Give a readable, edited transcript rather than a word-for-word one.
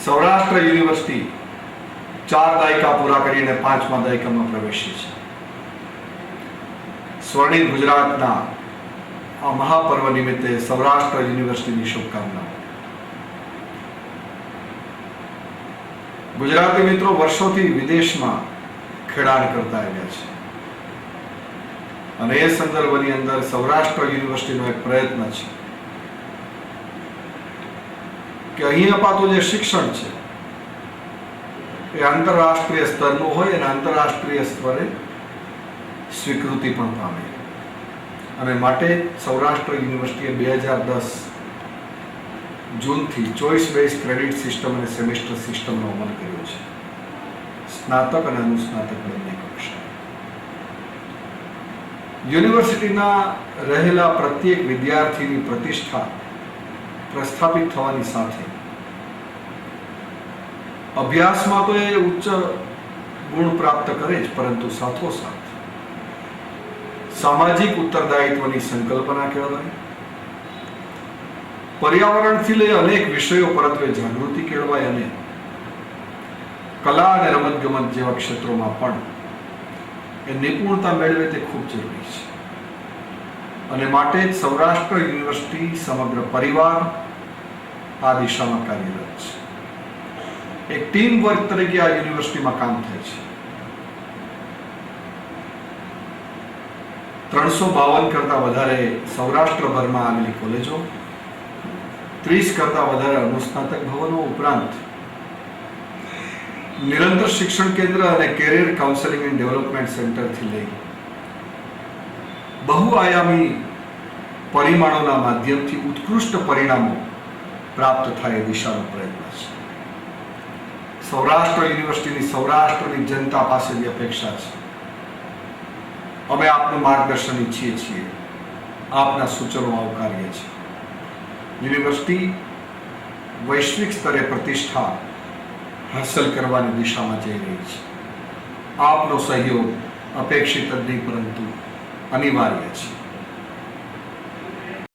Saurashtra university 4 દાયકા પૂરા કરીને 5મા દાયકામાં પ્રવેશી છે. સ્વર્ણિમ ગુજરાતના આ મહાપર્વ નિમિત્તે સૌરાષ્ટ્ર યુનિવર્સિટીની શુભકામનાઓ. ગુજરાતી મિત્રો વર્ષોથી વિદેશમાં ખેડાણ કરતા આવ્યા છે અને એ સંદર્ભની અંદર સૌરાષ્ટ્ર યુનિવર્સિટીનો એક પ્રયત્ન છે કે અહીં અપાતું જે શિક્ષણ છે એ આંતરરાષ્ટ્રીય સ્તરનું હોય અને આંતરરાષ્ટ્રીય સ્તરે સ્વીકૃતિ પણ પામે. અને માટે સૌરાષ્ટ્ર યુનિવર્સિટીએ 2010 જૂનથી ચોઇસ બેઝ ક્રેડિટ સિસ્ટમ અને સેમેસ્ટર સિસ્ટમનો અમલ કર્યો છે, સ્નાતક અને અનુસ્નાતક બંને કક્ષાએ. યુનિવર્સિટીના રહેલા પ્રત્યેક વિદ્યાર્થીની પ્રતિષ્ઠા પ્રસ્થાપિત થવાની સાથે અભ્યાસમાં તો એ ઉચ્ચ ગુણ પ્રાપ્ત કરે જ, પરંતુ સાથોસાથ સામાજિક ઉત્તરદાયિત્વની સંકલ્પના કેળવાય, પર્યાવરણથી લઈ અનેક વિષયો પરત્વે જાગૃતિ કેળવાય અને કલા અને રમતગમત જેવા ક્ષેત્રોમાં પણ એ નિપુણતા મેળવે તે ખૂબ જરૂરી છે. અને માટે જ સૌરાષ્ટ્ર યુનિવર્સિટી સમગ્ર પરિવાર આ દિશામાં કાર્યરત છે. એક ટીમ વર્ક તરીકે આ યુનિવર્સિટીમાં કામ થાય છે. 352 કરતા વધારે સૌરાષ્ટ્રભરમાં આવેલી કોલેજો, 30 કરતા વધારે અનુસ્નાતક ભવનો ઉપરાંત નિરંતર શિક્ષણ કેન્દ્ર અને કેરિયર કાઉન્સેલિંગ એન્ડ ડેવલપમેન્ટ સેન્ટરથી લઈ બહુઆયામી પરિમાણોના માધ્યમથી ઉત્કૃષ્ટ પરિણામો પ્રાપ્ત થાય એ દિશાનો પ્રયત્ન છે. સૌરાષ્ટ્ર યુનિવર્સિટીની સૌરાષ્ટ્રની જનતા પાસેની અપેક્ષા છે અમે આપનું માર્ગદર્શન ઈચ્છીએ છીએ, આપના સૂચનો આવકારીએ છીએ. યુનિવર્સિટી વૈશ્વિક સ્તરે પ્રતિષ્ઠા હાંસલ કરવાની દિશામાં જઈ રહી છે. આપનો સહયોગ અપેક્ષિત જ નહીં પરંતુ અનિવાર્ય છે.